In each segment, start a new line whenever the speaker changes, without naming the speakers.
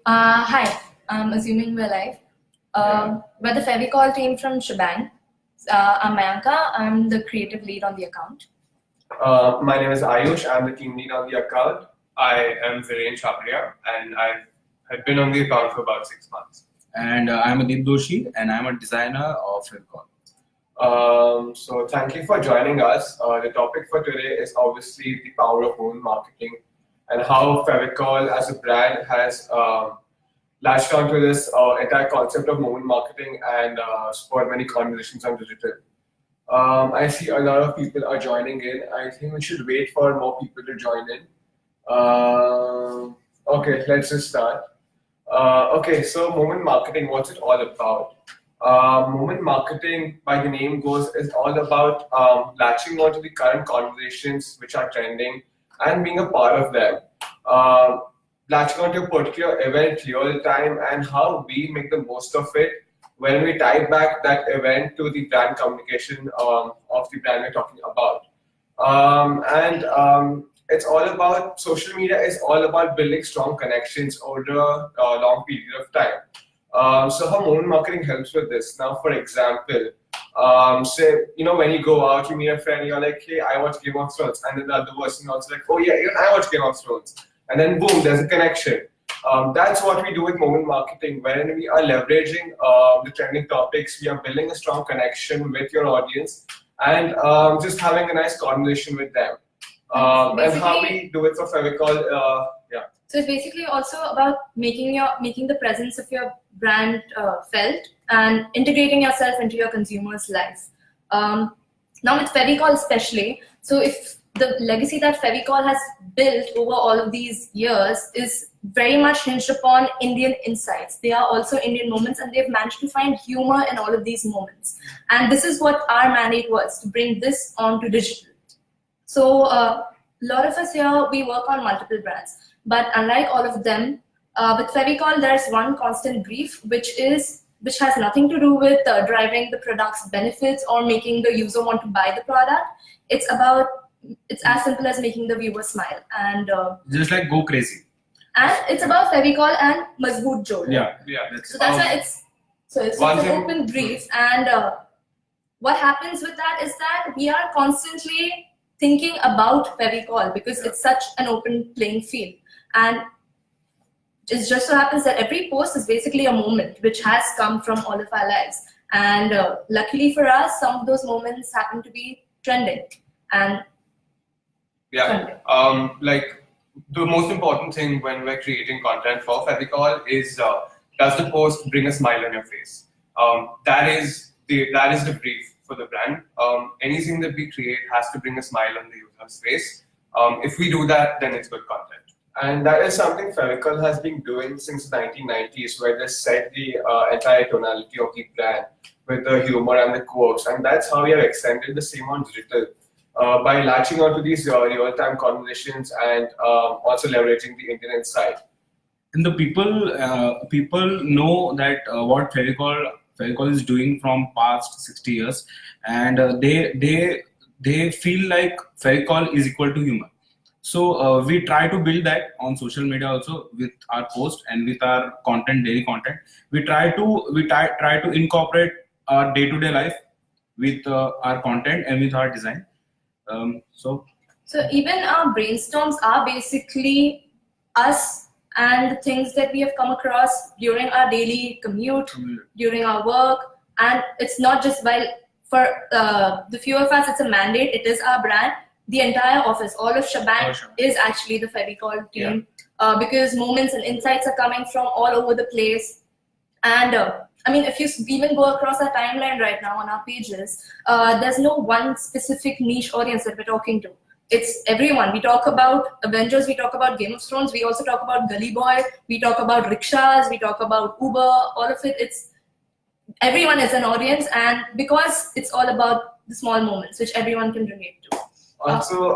Hi, I'm assuming we're live. We're the Fevicol team from Schbang. I'm Mayanka. I'm the creative lead on the account.
My name is Ayush. I'm the team lead on the account. I am Viren Chhabria, and I have been on the account for about 6 months.
And I'm Doshi, and I'm a designer of Fevicol.
So thank you for joining us. The topic for today is obviously the power of women marketing and how Fevicol as a brand has latched onto this entire concept of women marketing and spurred many conversations on digital. I see a lot of people are joining in. I think we should wait for more people to join in. Okay, let's just start. Okay, so moment marketing, what's it all about? Moment marketing, by the name goes, is all about latching onto the current conversations which are trending and being a part of them. Latching onto a particular event real time and how we make the most of it when we tie back that event to the brand communication of the brand we're talking about. It's all about, social media is all about building strong connections over a long period of time. So how moment marketing helps with this? Now, for example, say, when you go out, you meet a friend, you're like, hey, I watch Game of Thrones. And then the other person also like, oh yeah, even I watch Game of Thrones. And then boom, there's a connection. That's what we do with moment marketing, when we are leveraging the trending topics, we are building a strong connection with your audience and just having a nice conversation with them. And how we do it for Fevicol, yeah.
So it's basically also about making the presence of your brand felt and integrating yourself into your consumers' lives. Now with Fevicol especially, so if the legacy that Fevicol has built over all of these years is very much hinged upon Indian insights. They are also Indian moments, and they've managed to find humor in all of these moments. And this is what our mandate was, to bring this onto digital. So a lot of us here, we work on multiple brands, but unlike all of them, with Fevicol, there's one constant brief, which has nothing to do with driving the product's benefits or making the user want to buy the product. It's as simple as making the viewer smile and
Just like go crazy.
And it's about Fevicol and Mazboot Jod.
Yeah.
So that's why it's an open brief, and what happens with that is that we are constantly thinking about Fevicol because it's such an open playing field, and it just so happens that every post is basically a moment which has come from all of our lives, and luckily for us, some of those moments happen to be trending. And
like the most important thing when we're creating content for Fevicol is does the post bring a smile on your face? That is the brief for the brand. Anything that we create has to bring a smile on the user's face. If we do that, then it's good content. And that is something Fevicol has been doing since the 1990s, where they set the entire tonality of the brand with the humor and the quotes. And that's how we have extended the same on digital. By latching onto these real-time conversations and also leveraging the Indian insight.
And the people know that what Fevicol is doing from past 60 years, and they feel like Fevicol is equal to humor. So we try to build that on social media also with our post and with our content, daily content. We try to incorporate our day-to-day life with our content and with our design. So
even our brainstorms are basically us and the things that we have come across during our daily commute, during our work. And it's not just for the few of us, it's a mandate. It is our brand. The entire office, all of Schbang is actually the Fevicol team, because moments and insights are coming from all over the place. And I mean, if you even go across our timeline right now on our pages, there's no one specific niche audience that we're talking to. It's everyone. We talk about Avengers, we talk about Game of Thrones, we also talk about Gully Boy, we talk about rickshaws, we talk about Uber, all of it. Everyone is an audience, and because it's all about the small moments which everyone can relate to.
Also,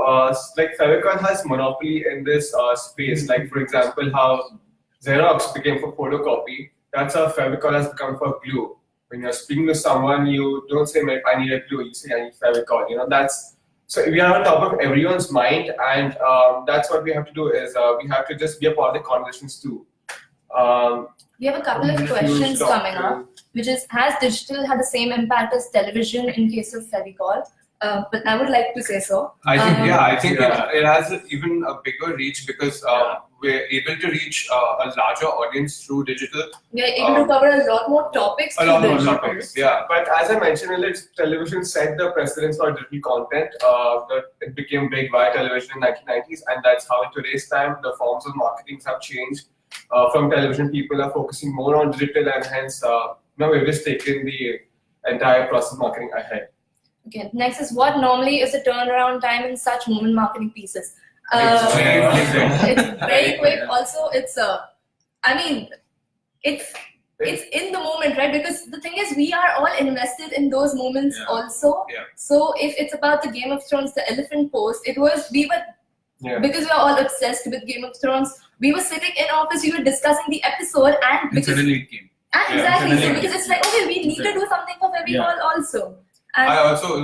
like Fevicol has monopoly in this space. Like, for example, how Xerox became for photocopy. That's how Fevicol has become for glue. When you're speaking to someone, you don't say, I need a glue, you say, I need Fevicol. So we are on top of everyone's mind, and that's what we have to do is we have to just be a part of the conversations too.
We have a couple of questions coming up, which is, has digital had the same impact as television in case of Fevicol? But I would like to say so.
I think it has even a bigger reach because we're able to reach a larger audience through digital.
We are able to cover a lot more topics.
Yeah.
But as I mentioned earlier, television set the precedence for digital content. It became big via television in 1990s, and that's how in today's time the forms of marketing have changed. From television, people are focusing more on digital, and hence now we've just taken the entire process of marketing ahead.
Okay, next is, what normally is the turnaround time in such moment marketing pieces?
It's
very quick. Also, it's it's in the moment, right? Because the thing is, we are all invested in those moments also.
Yeah.
So if it's about the Game of Thrones, the elephant pose, because we are all obsessed with Game of Thrones. We were sitting in office, we were discussing the episode, and
suddenly it came.
Exactly. So because it's like, okay, we need to do something for Fevicol also. And
I also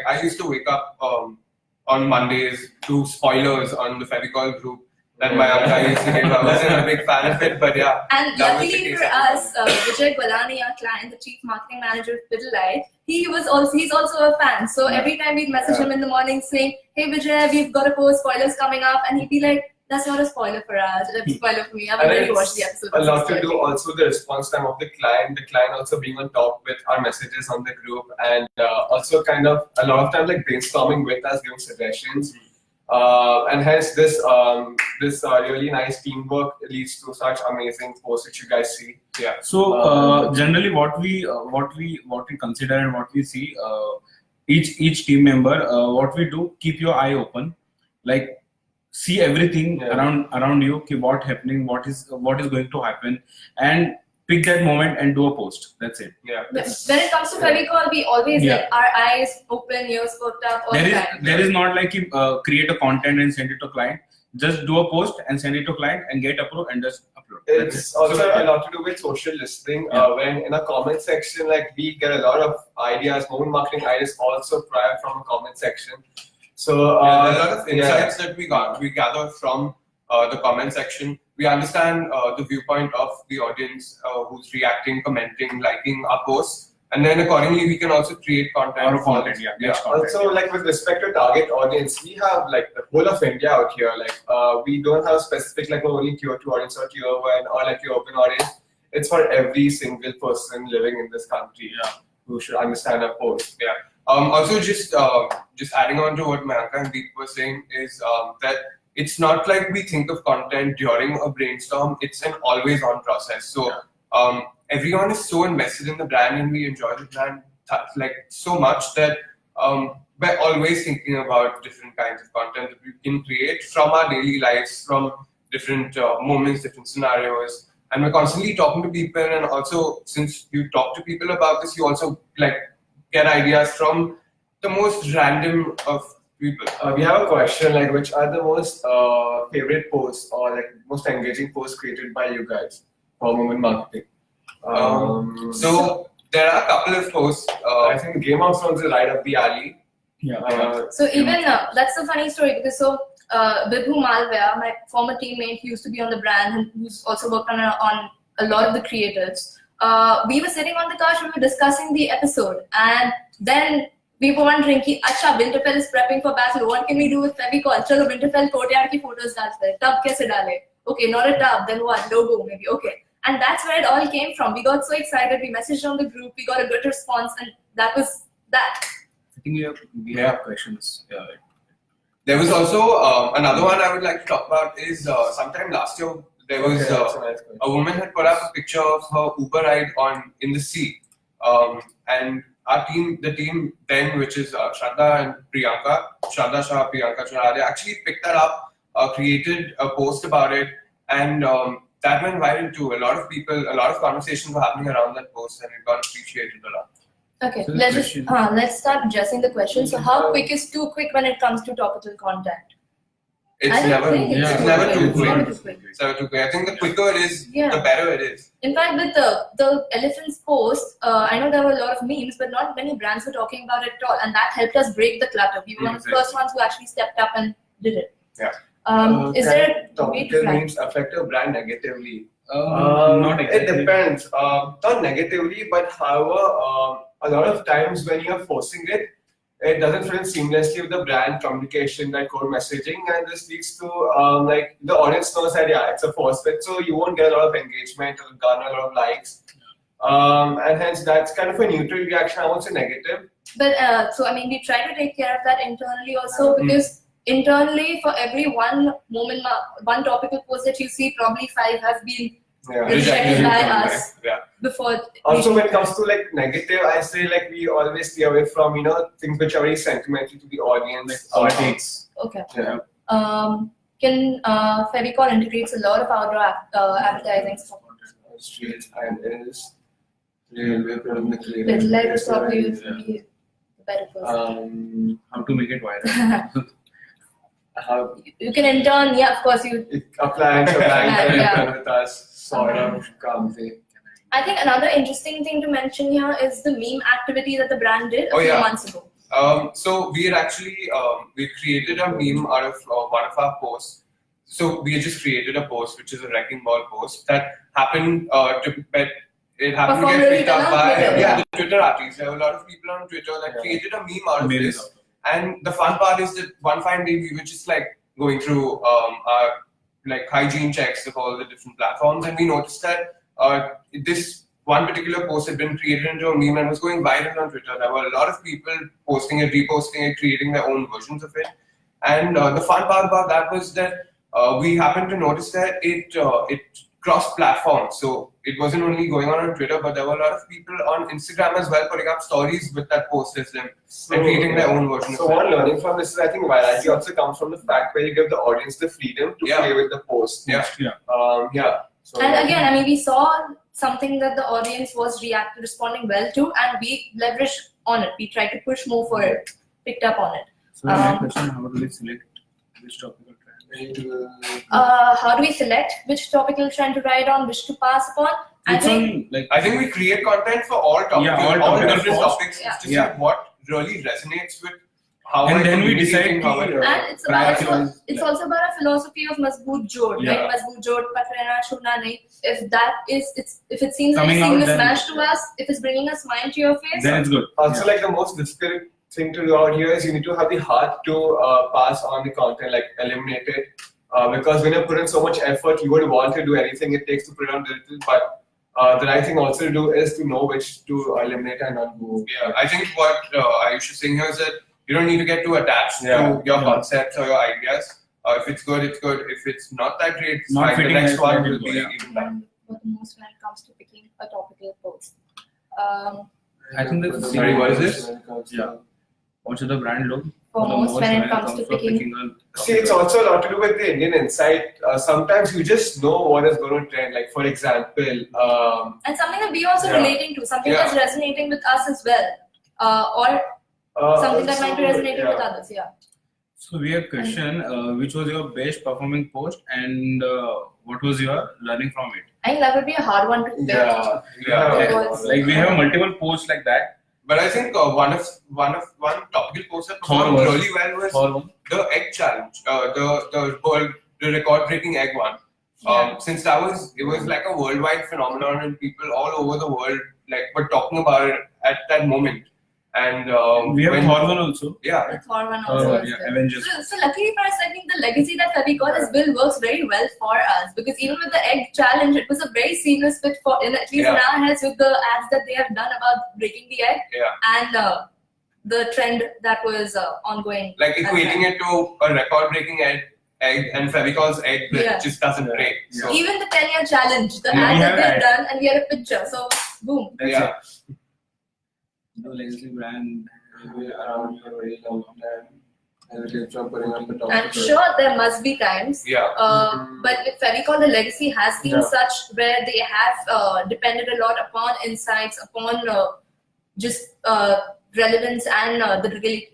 I used to wake up on Mondays to spoilers on the Fevicol group that Mayanka used to give. I wasn't a big fan of it, but yeah.
And luckily for us, Vijay Golani, our client, the chief marketing manager of Piddelite, he's also a fan. So every time we'd message him in the morning saying, "Hey Vijay, we've got a post, spoilers coming up," and he'd be like, "That's not a spoiler for us. That's a spoiler for me. I've already watched the episode."
A lot to do also the response time of the client also being on top with our messages on the group, and also kind of a lot of times like brainstorming with us, giving suggestions. And hence this really nice teamwork leads to such amazing posts which you guys see.
Yeah.
So generally, what we consider and what we see, each team member, what we do, keep your eye open, like see everything around you. Okay, what is going to happen, and pick that moment and do a post. That's it.
Yeah.
When it comes to Fevicol, we always like our eyes open, ears perked up.
There is not like you create a content and send it to client. Just do a post and send it to client and get approved and just upload.
It's also a lot to do with social listening. When in a comment section, like we get a lot of ideas, moment marketing ideas also prior from a comment section. So
there are a lot of insights that we gather from the comment section. We understand the viewpoint of the audience who's reacting, commenting, liking our posts, and then accordingly we can also create content.
Also, like with respect to target audience, we have like the whole of India out here. Like we don't have specific like only tier 2 audience or tier 1 or like your open audience. It's for every single person living in this country who should understand our post.
Yeah. Also, just adding on to what Mayanka and Deep were saying is that it's not like we think of content during a brainstorm. It's an always-on process. So everyone is so invested in the brand, and we enjoy the brand like so much that we're always thinking about different kinds of content that we can create from our daily lives, from different moments, different scenarios. And we're constantly talking to people, and also since you talk to people about this, you also like get ideas from the most random of people.
We have a question like, which are the most favorite posts or like most engaging posts created by you guys for moment marketing?
So there are a couple of posts.
I think Game of Thrones is right up the alley.
So even that's a funny story because Vibhu Malvia, my former teammate, he used to be on the brand and who's also worked on a lot of the creatives. We were sitting on the couch, we were discussing the episode, and then we were wondering, Acha, Winterfell is prepping for battle. What can we do with Fevicol? Chalo, Winterfell courtyard ki photos dalte. Tub kaise dale? Okay, not a tub. Then what? Logo maybe. Okay. And that's where it all came from. We got so excited. We messaged on the group. We got a good response, and that was that.
I think we have questions.
There was also another one I would like to talk about is sometime last year there was a woman had put up a picture of her Uber ride in the sea, and the team then, which is Shraddha and Priyanka, Shraddha Shah, Priyanka Chora, they actually picked that up, created a post about it, and that went viral too. A lot of conversations were happening around that post, and it got appreciated a lot.
Okay, so let's start addressing the question. So how quick is too quick when it comes to topical content?
It's never too quick. It's never too quick. I think the quicker it is, the better it is.
In fact, with the elephants post, I know there were a lot of memes, but not many brands were talking about it at all, and that helped us break the clutter. We were one of the first ones who actually stepped up and did it.
Yeah.
Is there a way to
topical memes affect your brand negatively?
Not
It
exactly.
depends. Not negatively, but however, a lot of times when you're forcing it, it doesn't fit in seamlessly with the brand communication, like core messaging, and this leads to like the audience knows that it's a force fit, so you won't get a lot of engagement or garner a lot of likes, and hence that's kind of a neutral reaction. I won't say negative.
But so I mean, we try to take care of that internally also, because internally for every one one topical post that you see, probably 5 have been rejected by us before.
Also, when it comes to like negative, I say like we always stay away from things which are very sentimental to the audience.
Politics.
Okay.
Yeah.
Can Fevicol integrates a lot of outdoor advertising stuff.
Streets and is railway
Little light is probably the better person.
How to make it viral?
how
You can intern, yeah, of course you.
a client
Yeah.
with us sort of comes in.
I think another interesting thing to mention here is the meme activity that the brand did a few months ago.
So we had actually we created a meme out of one of our posts. So we had just created a post, which is a wrecking ball post that happened to get picked up by the Twitter artists. There were a lot of people on Twitter that created a meme out of this. And the fun part is that one fine day we were just like going through our like hygiene checks of all the different platforms, and we noticed that this one particular post had been created into a meme and was going viral on Twitter. There were a lot of people posting it, reposting it, creating their own versions of it. And the fun part about that was that we happened to notice that it crossed platforms. So it wasn't only going on Twitter, but there were a lot of people on Instagram as well putting up stories with that post as them and creating their own version
So
of it.
one learning from this is, I think, virality also comes from the fact where you give the audience the freedom to play with the post. So,
And again, I mean, we saw something that the audience was responding well to, and we leveraged on it. We tried to push more for it, picked up on it.
So my question: how do we select which topical trend?
How do we select which topical trend to ride on, which to pass upon? I think
we create content for all topics, all different topics.
Yeah.
It's to see what really resonates with how
And
I
then we
communicate,
decide
how I-
and it's also about a philosophy of Mazboot Jod, right? Mazboot Jod, Patrena, Chuna Nahi. If it seems like
Coming
seeing
out,
the
then
smash to us, if it's bringing a smile to your face,
then it's good.
Also, like the most difficult thing to do out here is you need to have the heart to pass on the content, like eliminate it. Because when you put in so much effort, you would want to do anything it takes to put it on digital. But the right thing also to do is to know which to eliminate and not move.
Yeah, I think what Ayush is saying here is that you don't need to get too attached to your concepts or your ideas. If it's good, it's good. If it's not that great, it's
Not
fine. The
fitting,
next
it's
one
not
will
good,
be
yeah.
even better.
for the most when it comes to picking a topical post.
I think that's
Sorry, what is this?
Yeah. What should the brand look?
For most when it comes to picking.
a
See, it's also a lot to do with the Indian insight. Sometimes you just know what is going to trend. Like, for example,
And something that we also relating to, something that's resonating with us as well, or something that might be resonating with others. Yeah.
So we have question, which was your best performing post and what was your learning from it?
I think that would be a hard one to pick.
Like we have multiple posts like that.
But I think one topical post that performed really well was the egg challenge, the record-breaking egg one. Since it was like a worldwide phenomenon and people all over the world were talking about it at that moment. And
we have Thor one also.
Yeah.
The Thor one also.
Avengers.
So luckily for us, I think the legacy that Fevicol has built works very well for us, because even with the egg challenge, it was a very seamless fit for at least in our heads with the ads that they have done about breaking the egg and the trend that was ongoing.
Like equating it to a record-breaking egg and Fevicol's egg that just doesn't break. So.
Even the 10-year challenge, the ad that they've done, and we had a picture. So boom.
That's it. The legacy brand
around for a very long time.
I'm sure there must be times, but with Fevicol, the legacy has been such where they have depended a lot upon insights, upon just relevance and the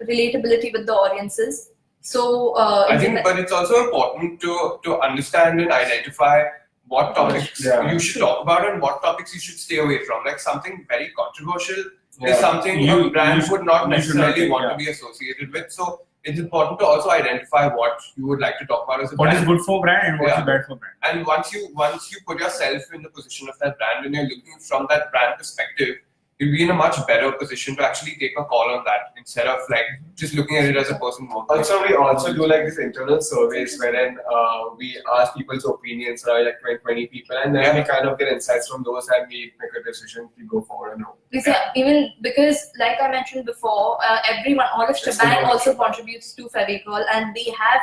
relatability with the audiences. So
I think, but it's also important to understand and identify what topics you should talk about and what topics you should stay away from. Like something very controversial is something a brand would not necessarily want to be associated with. So it's important to also identify what you would like to talk about as a
What
brand.
is good for brand and what
Yeah.
is bad for brand.
And once you put yourself in the position of that brand and you're looking from that brand perspective, you'll be in a much better position to actually take a call on that instead of like just looking at it as a person working.
Also, we also do like these internal surveys wherein we ask people's opinions, right? Like 20 people, and then we kind of get insights from those and we make a decision if we go forward or no.
Even because, like I mentioned before, everyone, all of Schbang also contributes to Fevicol, and we have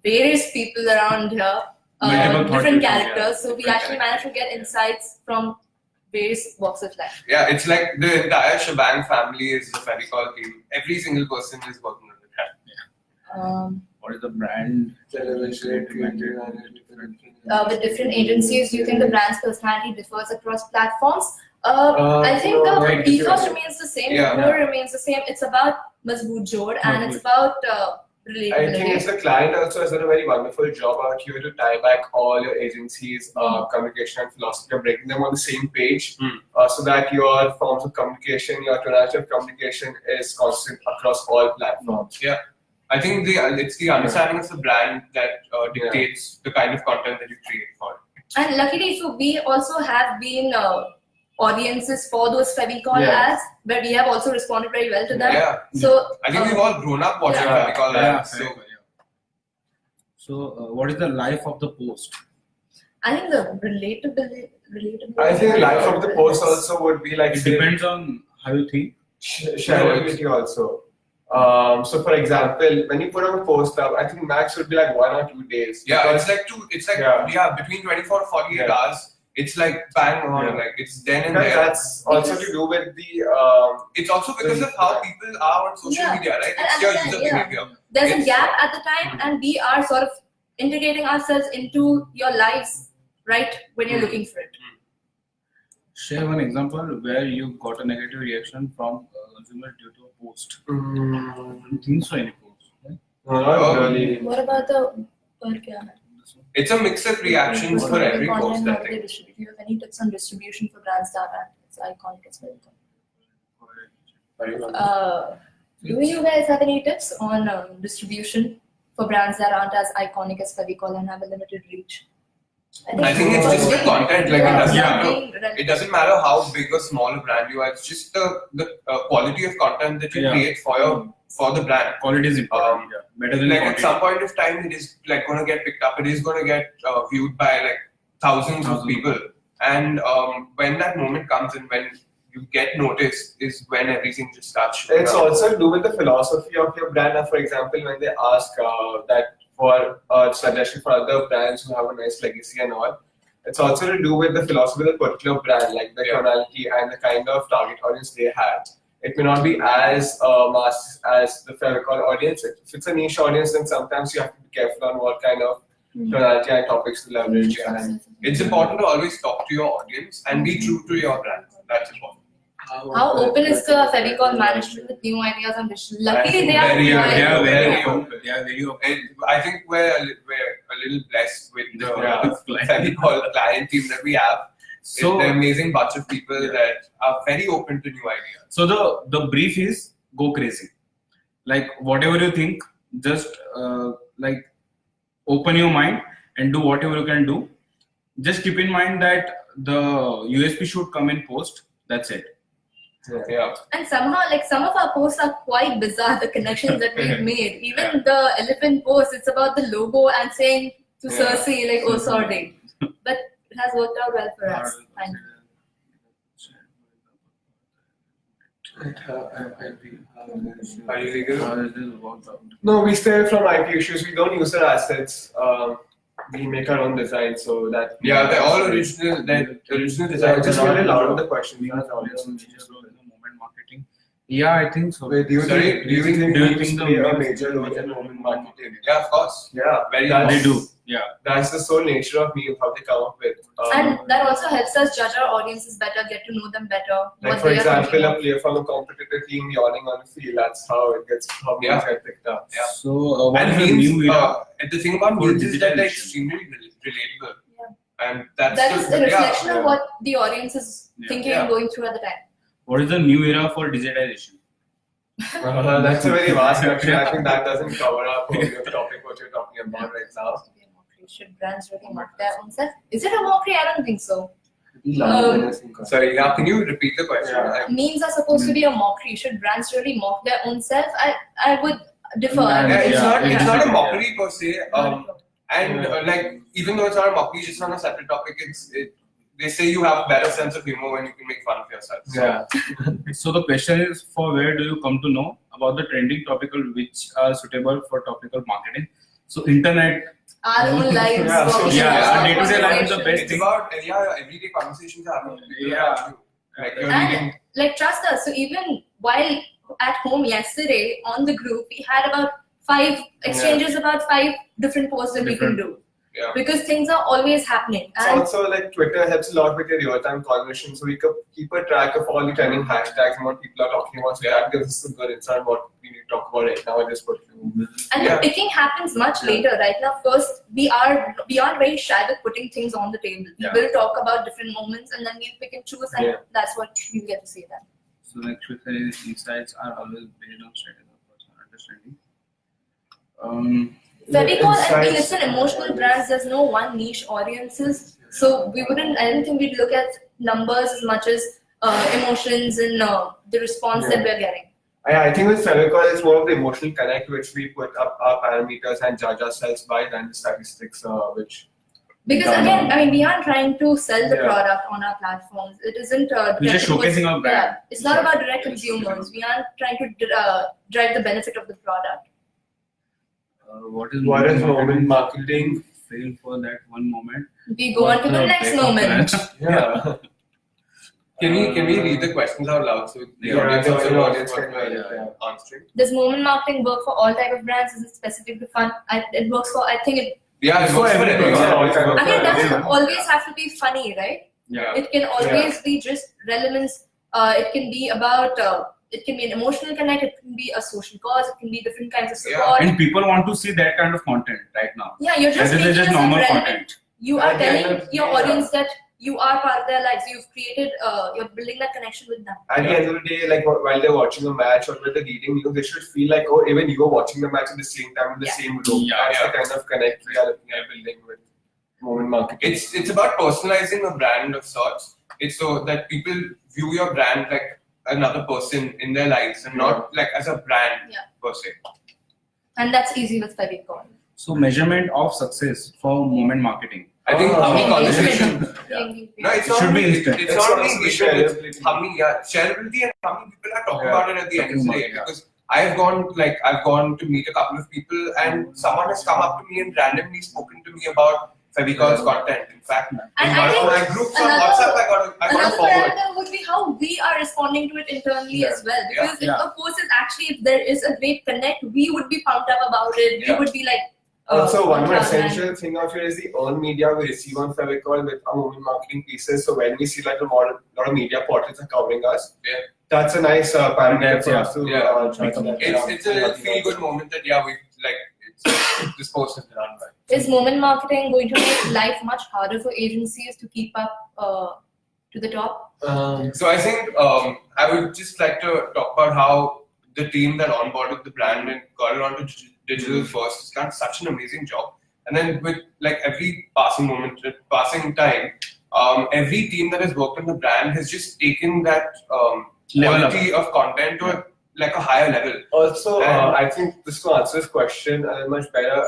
various people around here, different characters. So we actually managed to get insights from various walks of life.
Yeah, it's like the entire Schbang family is the Fevicol team. Every single person is working on the brand.
What is the brand?
With different agencies, do you think the brand's personality differs across platforms? I think the ethos remains the same, the core remains the same. It's about Mazboot Jod and it's about relatability.
I think it's the client also has done a very wonderful job out here to tie back all your agencies' communication and philosophy, breaking them on the same page so that your forms of communication, your tonality of communication is constant across all platforms.
Yeah. I think it's the understanding of the brand that dictates the kind of content that you create for it.
And luckily, so we also have been audiences for those Fevicol ads, but we have also responded very well to them.
Yeah.
So
I think we've all grown up watching Fevicol ads.
So, what is the life of the post?
I think the relatability.
I think the life of the post also would be like
It depends on how you think.
shareability also. So for example, when you put on a post up, I think max would be like 1 or 2 days.
Yeah, it's like between 24 to 48 hours. It's like bang on, like it's then and there.
That's also to do with the.
It's also because of how people are on social media, right? It's your user behavior.
There's a gap at the time, and we are sort of integrating ourselves into your lives right when you're looking for it.
Share one example where you got a negative reaction from a consumer due to a post. I don't think so, any post. Right?
Not really.
What about the per kya hai?
It's a mix of reactions for every post, I think.
Do you have any tips on distribution for brands that are it's iconic as well? Do you guys have any tips on distribution for brands that aren't as iconic as Fevicol and have a limited reach?
I think it's just the content. Like it doesn't matter how big or small a brand you are. It's just the quality of content that you create for the brand.
Quality is important. Better than
like
quantity.
At some point of time, it is like going to get picked up. It is going to get viewed by like thousands of people. And when that moment comes and when you get noticed, is when everything just starts showing
It's
up.
also to do with the philosophy of your brand. For example, when they ask that for a suggestion for other brands who have a nice legacy and all, it's also to do with the philosophy of the particular brand, like the tonality and the kind of target audience they have. It may not be as mass as the Fevicol audience. If it's a niche audience, then sometimes you have to be careful on what kind of tonality and topics to leverage. And
it's important to always talk to your audience and be true to your brand. That's important.
How open is the Fevicol management with new ideas on digital? Luckily, they are
very open. Yeah, very open. I think we're a little blessed with the Fevicol client team that we have.
So
it's an amazing bunch of people that are very open to new ideas.
So the brief is go crazy. Like whatever you think, just like open your mind and do whatever you can do. Just keep in mind that the USP should come in post. That's it.
Yeah.
And somehow, like some of our posts are quite bizarre. The connections that we've made. Even the elephant post, it's about the logo and saying to Cersei, like, "Oh, sorry," but it has worked out well for us. Thank
you. Are you legal?
No, we stay from IP issues. We don't use their assets. We make our own design, so that
they're all original. They're original designs.
Just really loud on the question.
Marketing. Yeah, I think so.
Do you think the major role in moment marketing?
Yeah, of course.
Yeah,
they do. Yeah,
that's the sole nature of me, how they come up with.
And that also helps us judge our audiences better, get to know them better.
Like for example, a player from a competitor team yawning on the field. That's how it gets get picked up.
Yeah.
So what
and
is the new era?
The thing about memes is that they're extremely relatable.
Yeah.
And that's
the reflection of what the audience is thinking and going through at the time.
What is the new era for digitization?
That's a very vast question. I think that doesn't cover up your topic, what you're talking about right now.
Should brands really mock their own self? Is it a mockery? I don't think so.
Sorry, yeah, can you repeat the question?
Yeah.
Memes are supposed to be a mockery. Should brands really mock their own self? I would differ.
Yeah, it's
Yeah.
not a mockery per se. Like even though it's not a mockery, just on a separate topic, they say you have a better sense of humor when you can make fun of yourself. So,
Yeah.
So the question is, for where do you come to know about the trending topical which are suitable for topical marketing? So internet.
Our own lives.
Yeah,
what we
social-
do,
yeah,
our
day-to-day life is the
conversations.
best
it's
thing.
about everyday conversations are happening.
Yeah.
Like you're
And
reading.
like trust us. So even while at home yesterday on the group, we had about 5 exchanges about 5 different posts that we can do.
Yeah.
Because things are always happening.
So
And
also like Twitter helps a lot with your real-time conversation, so we could keep a track of all the trending hashtags and what people are talking about. So that gives us some good insight on what we need to talk about right now at this particular moment.
And
Yeah.
the picking happens much later. Right now, first we are very shy with putting things on the table. We
Yeah.
will talk about different moments, and then we'll pick and choose, and
Yeah.
that's what you get to see then.
So like Twitter insights are always based on strategy of personal understanding.
Fevicol and being
Insights.
it's an emotional brand. There's no one niche audiences, so we wouldn't. I don't think we'd look at numbers as much as emotions and the response that we're getting.
I think with Fevicol, it's more of the emotional connect which we put up our parameters and judge ourselves by than the statistics which.
Because again, I mean, we aren't trying to sell the
Yeah.
product on our platforms. It isn't.
We're just showcasing our brand.
Yeah, it's not about direct consumers. We aren't trying to drive the benefit of the product.
What is
moment marketing?
Fail for that one moment.
We go on to the next moment.
Yeah.
Can we read the questions out loud so the
Yeah,
audience
the
also
audience
knows what
can
we're
hear,
answering?
Does moment marketing work for all type of brands? Is it specific to fun? It works for. I think it.
Yeah,
It's for everything.
everyone.
I mean, it doesn't always have to be funny, right?
Yeah.
It can always be just relevance. It can be about. It can be an emotional connect. It can be a social cause. It can be different kinds of
Yeah.
support.
And people want to see that kind of content right now.
Yeah, you're just
Rather than
making
just
yourself
normal
relevant.
content.
You are
At the end
telling
of-
your
yeah.
audience that you are part of their lives. You've created. You're building that connection with them.
At the end of the day, like while they're watching a match or when they're reading news, they should feel like, oh, even you are watching the match at the same time in the
Yeah.
same room.
Yeah,
That's
yeah.
the kind of connect we are looking at building with moment marketing.
It's about personalizing a brand of sorts. It's so that people view your brand like another person in their lives and not like as a brand
Yeah.
per se.
And that's easy with Fevicol.
So measurement of success for moment marketing.
I think how many conversations.
Engagement.
No, it's
It
not
should be
only
instant.
it's
It's
not
also
only
the
engagement.
shareability.
It's how many shareability and how many people are talking
Yeah.
about it at the end of the day.
Talking about,
Because I've gone to meet a couple of people and someone has come up to me and randomly spoken to me about Fevicol's content. In fact, in
And
one
I
of my
think
groups on
another-
WhatsApp, I got
Another
a forward.
parameter would be how we are responding to it internally
Yeah.
as well. Because
Yeah.
if a post is actually, if there is a great connect, we would be pumped up about it. We
Yeah.
would be like.
Also, one more
yeah,
essential thing out here is the earned media we receive on Fevicol with our moment marketing pieces. So when we see like a lot of media portals are covering us,
Yeah.
that's a nice parameter
That's-
for us to
yeah.
track on that.
It's a feel good moment that we like this post has been done by.
Is moment marketing going to make life much harder for agencies to keep up to the top?
So I think I would just like to talk about how the team that onboarded the brand and got it onto digital first has done such an amazing job. And then with like every passing time, every team that has worked on the brand has just taken that
Level up.
quality of content to like a higher level.
Also,
And-
I think this to answer this question much better.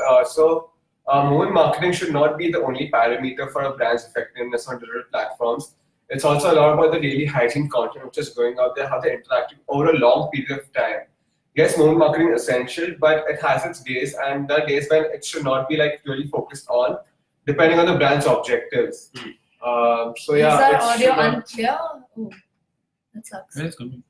Moment marketing should not be the only parameter for a brand's effectiveness on digital platforms. It's also a lot about the daily hygiene content which is going out there, how they're interacting over a long period of time. Yes, moment marketing is essential, but it has its days, and there are days when it should not be like really focused on, depending on the brand's objectives. So yeah,
Is our
it
audio
should not-
unclear? Oh, that sucks.
That's good.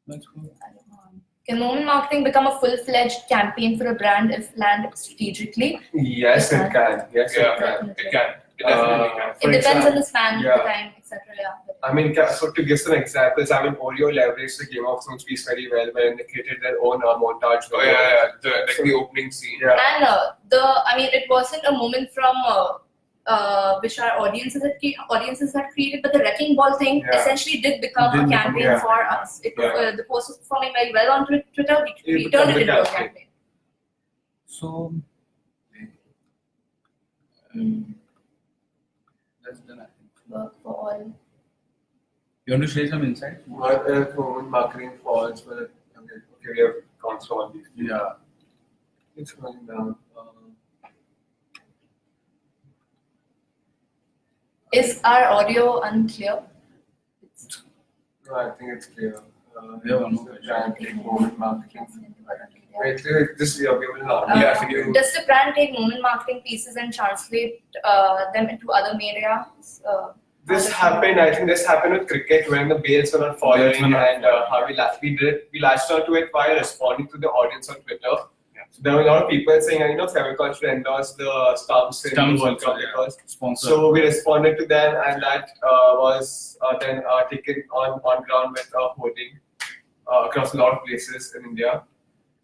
That's good.
I don't know. Can moment marketing become a full-fledged campaign for a brand if planned strategically?
Yes, it can. Yes,
Yeah,
it can.
it can. It definitely can.
It
For
depends on
example,
the span,
yeah.
the time, etc. Yeah.
I mean, so to give some examples, I mean, Oreo leveraged the Game of Thrones piece very well when they created their own montage.
Oh yeah. The opening scene.
Yeah.
And I mean, it wasn't a moment from which our audiences had created, but the wrecking ball thing essentially did become a campaign for us. The post was performing very well on Twitter. We turned it into a campaign.
So that's done, I think.
Work for all.
You want to share some insight?
What if moment marketing falls? Well, okay, we have gone through all these.
Yeah.
It's going down.
Is our audio unclear?
No, I think it's clear.
We have one more
the
question.
brand take moment marketing. Wait, this we will not.
Does the brand take moment marketing pieces and translate them into other media?
This happened. I think this happened with cricket when the bails were not following, and how we latched onto it by responding to the audience on Twitter. So there were a lot of people saying, Fevicol should endorse the stumps in the World Cup because. So we responded to them, and that was then taken on ground with hoarding across a lot of places in India.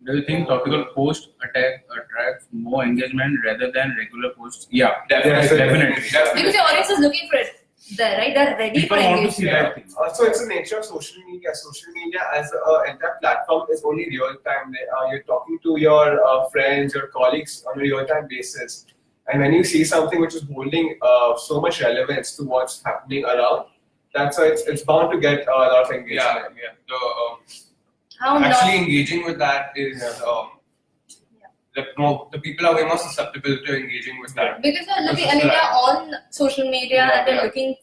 Do you think topical post attracts more engagement rather than regular posts? Yeah,
Definitely.
Because the audience is looking for it there, right? They're ready
People
for
want to see
engagement.
that thing.
So it's the nature of social media. Social media as an entire platform is only real time. You're talking to your friends, your colleagues on a real time basis. And when you see something which is holding so much relevance to what's happening around, that's why it's bound to get a lot of engagement.
Actually engaging with that is the people are way more susceptible to engaging with that.
Because they're looking, they're on social media and they're looking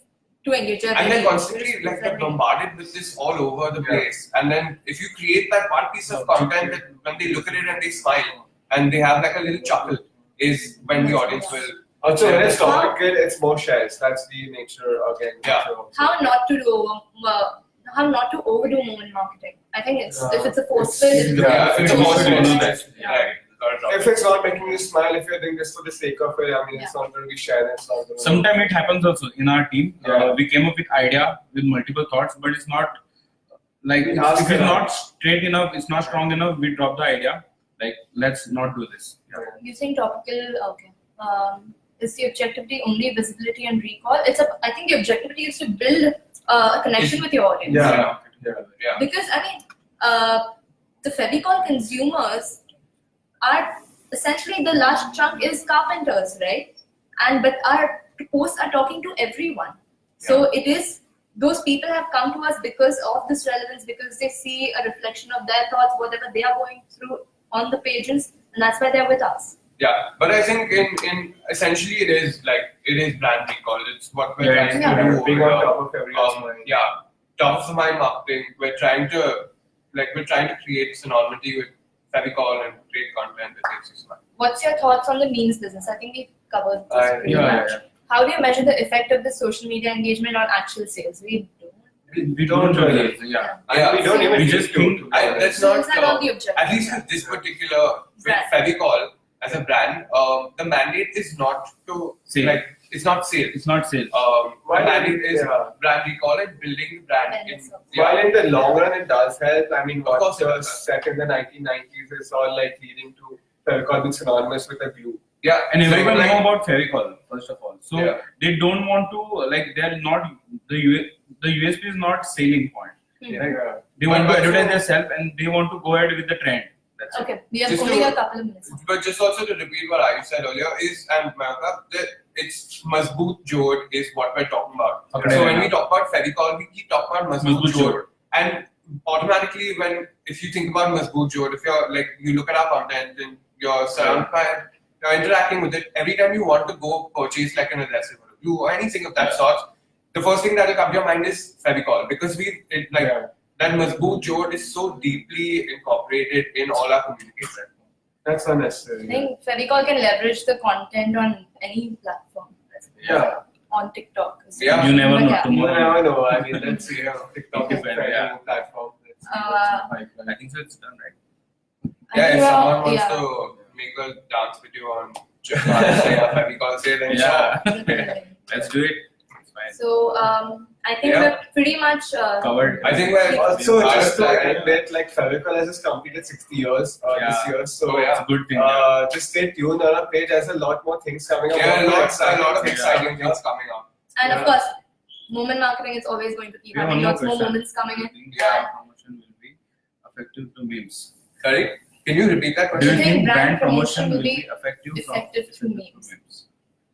to engage.
And they're constantly they're bombarded with this all over the place. And then if you create that one piece of content that when they look at it and they smile and they have like a little chuckle, is when the audience will.
Also, when it's topical, it's more shares. That's the nature again.
How not to overdo moment marketing. I think it's if it's a forceful.
If it's not making you smile, if you're doing this for the sake of it, I mean, it's not going to be shared.
Sometimes it happens also in our team. We came up with idea with multiple thoughts, but it's not like if it's not straight enough, it's not strong enough. We drop the idea. Like, let's not do this.
Using topical, okay. Is the objectivity only visibility and recall? I think the objectivity is to build a connection with your audience. Because I mean, the Fevicol consumers are essentially the large chunk is carpenters, right? But our posts are talking to everyone. So it is those people have come to us because of this relevance, because they see a reflection of their thoughts, whatever they are going through on the pages, and that's why they're with us.
Yeah, but I think in essentially it is brand recall. It's what we're trying to do.
Being on top of everyone's mind.
Top of the mind marketing. We're trying to create synonymity with Fevicol and create content that makes you smile.
What's your thoughts on the memes business? I think we've covered this pretty much. How do you measure the effect of the social media engagement on actual sales? We
don't really.
We don't even.
We just think
that's not
the objective.
at least with this particular with Fevicol as a brand. The mandate is not to
sale.
It's not sale.
It's not sale.
The mandate is brand recall and building the brand.
While in the long run it does help. I mean, what was set in the 1990s is all like leading to Fevicol being synonymous with a glue.
Yeah,
and everyone know about Fevicol first of all. So they don't want to they're not the USP is not selling point. They want to advertise themselves and they want to go ahead with the trend. That's
okay. We have only a couple of minutes.
But just also to repeat what Ayush said earlier and Mayanka, it's Mazboot Jod is what we're talking about. So when we talk about Fevicol, we keep talking about Mazboot Jod. And automatically if you think about Mazboot Jod, if you're you look at our content and you're surrounded by it, you're interacting with it, every time you want to go purchase like an adhesive or a glue or anything of that sort, the first thing that will come to your mind is Fevicol, because that Mazboot Jod is so deeply incorporated in all our communication.
That's unnecessary.
I think Fevicol can leverage the content on any platform. On TikTok.
You never know.
You never know. I mean, let's see. TikTok is a new platform.
I think so. It's done, right?
If someone wants to make a dance video on Fevicol, say then
let's do it. It's fine.
So I think
Yeah.
we're pretty much
Covered.
I think we're
Also,
Our
just to
flag,
end it, like Fevicol has just completed 60 years this year, so
Oh, yeah.
It's a good thing.
just stay tuned on our page. There's a lot more things coming up.
Yeah, a lot of
things
exciting things coming up.
and
Yeah.
of course, moment marketing is always going to keep
We have
having
one
lots more
question.
moments coming in.
Do you think
Yeah.
promotion will be effective to memes?
Sorry, can you repeat that
Do you
question?
think brand promotion will be effective
to memes?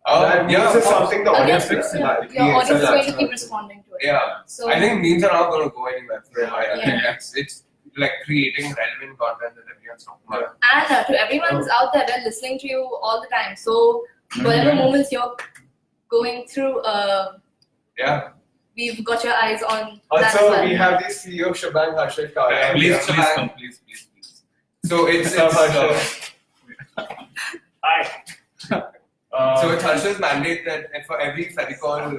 Memes is something the audience
Again,
will
your audience is going to keep responding to it.
Yeah.
So
I think memes are not going to go anywhere for a while. I
Yeah.
think it's like creating relevant content that everyone's talking about.
and to everyone's out there, we're listening to you all the time. So whatever moments you're going through,
Yeah.
we've got your eyes on that as
Also,
well.
we have the CEO of Schbang, Harshit Kaya.
Yeah,
Please,
Yeah.
please come. Please.
So it's so it's Harsh's mandate that for every Fevicol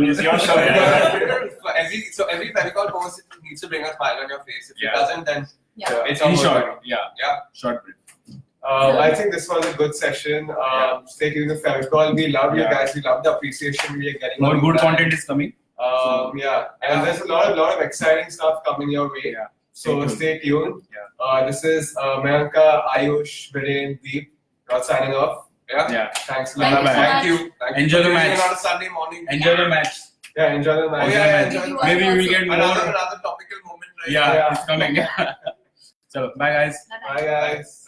It's your show. Yeah.
for every Fevicol post it needs to bring a smile on your face. If
Yeah.
it doesn't, then
Yeah.
it's
In
not
short,
going.
yeah,
Yeah.
short brief.
I think this was a good session. Stay tuned to Fevicol. We love you
Yeah.
guys. We love the appreciation we are getting.
More
on
good
that.
content is coming.
Yeah, and there's a lot of exciting stuff coming your way.
Yeah.
So stay tuned.
Yeah.
This is Mayanka, Ayush, Viren, Deep. Signing off.
Yeah.
Thanks a
Thank
lot.
you so
Thank
much.
you. Thank you
Enjoy
for
the
doing
match.
it on a Sunday morning.
Enjoy the match.
Yeah, enjoy the
Oh
match.
yeah,
Maybe
enjoy
you
the
are
Maybe we will
also.
get more.
another topical moment right
Yeah,
Yeah.
it's coming. So bye guys.
Bye-bye.
Bye guys.